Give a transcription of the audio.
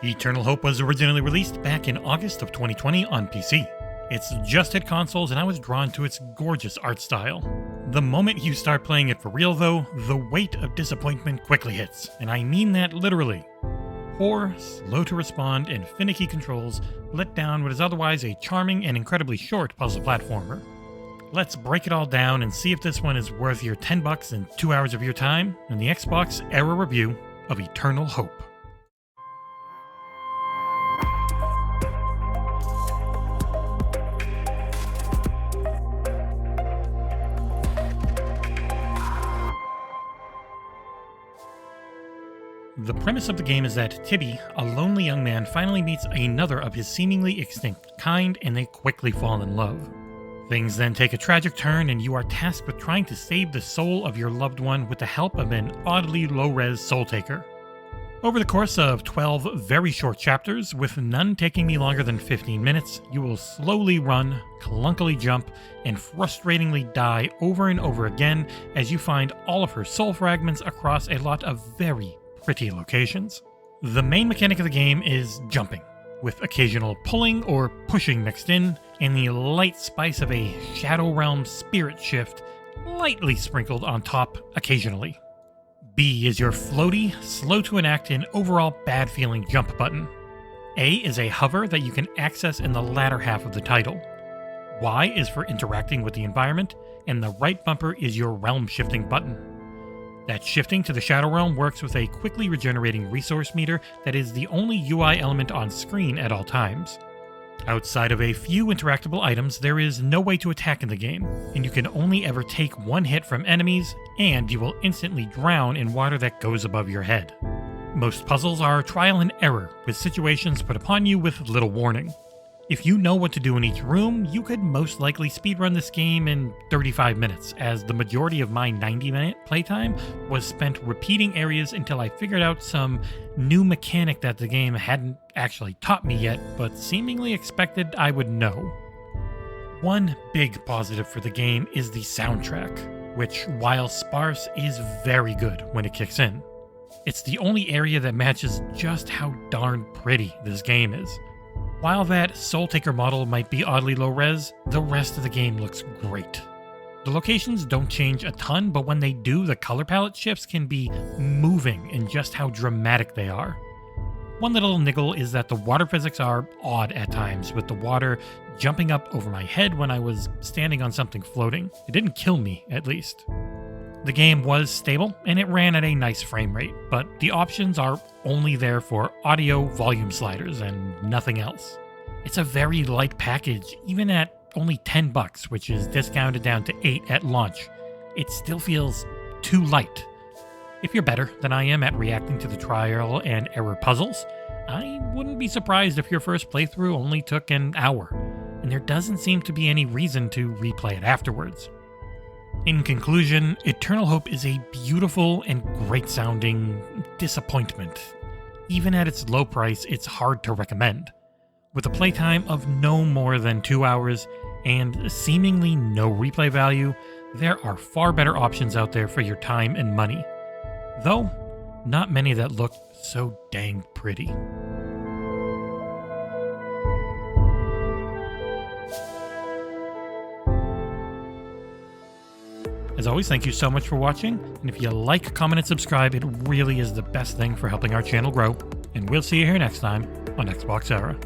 Eternal Hope was originally released back in August of 2020 on PC. It's just hit consoles and I was drawn to its gorgeous art style. The moment you start playing it for real though, the weight of disappointment quickly hits, and I mean that literally. Poor, slow to respond, and finicky controls let down what is otherwise a charming and incredibly short puzzle platformer. Let's break it all down and see if this one is worth your $10 and 2 hours of your time in the XboxEra review of Eternal Hope. The premise of the game is that Tibby, a lonely young man, finally meets another of his seemingly extinct kind, and they quickly fall in love. Things then take a tragic turn, and you are tasked with trying to save the soul of your loved one with the help of an oddly low-res soul taker. Over the course of 12 very short chapters, with none taking me longer than 15 minutes, you will slowly run, clunkily jump, and frustratingly die over and over again as you find all of her soul fragments across a lot of very pretty locations. The main mechanic of the game is jumping, with occasional pulling or pushing mixed in, and the light spice of a Shadow Realm spirit shift lightly sprinkled on top occasionally. B is your floaty, slow to enact, and overall bad feeling jump button. A is a hover that you can access in the latter half of the title. Y is for interacting with the environment, and the right bumper is your realm shifting button. That shifting to the Shadow Realm works with a quickly regenerating resource meter that is the only UI element on screen at all times. Outside of a few interactable items, there is no way to attack in the game, and you can only ever take one hit from enemies, and you will instantly drown in water that goes above your head. Most puzzles are trial and error, with situations put upon you with little warning. If you know what to do in each room, you could most likely speedrun this game in 35 minutes, as the majority of my 90-minute playtime was spent repeating areas until I figured out some new mechanic that the game hadn't actually taught me yet, but seemingly expected I would know. One big positive for the game is the soundtrack, which, while sparse, is very good when it kicks in. It's the only area that matches just how darn pretty this game is. While that Soul Taker model might be oddly low-res, the rest of the game looks great. The locations don't change a ton, but when they do, the color palette shifts can be moving in just how dramatic they are. One little niggle is that the water physics are odd at times, with the water jumping up over my head when I was standing on something floating. It didn't kill me, at least. The game was stable, and it ran at a nice frame rate, but the options are only there for audio volume sliders and nothing else. It's a very light package, even at only $10, which is discounted down to $8 at launch. It still feels too light. If you're better than I am at reacting to the trial and error puzzles, I wouldn't be surprised if your first playthrough only took an hour, and there doesn't seem to be any reason to replay it afterwards. In conclusion, Eternal Hope is a beautiful and great-sounding disappointment. Even at its low price, it's hard to recommend. With a playtime of no more than 2 hours and seemingly no replay value, there are far better options out there for your time and money. Though, not many that look so dang pretty. As always, thank you so much for watching, and if you like, comment, and subscribe, it really is the best thing for helping our channel grow, and we'll see you here next time on XboxEra.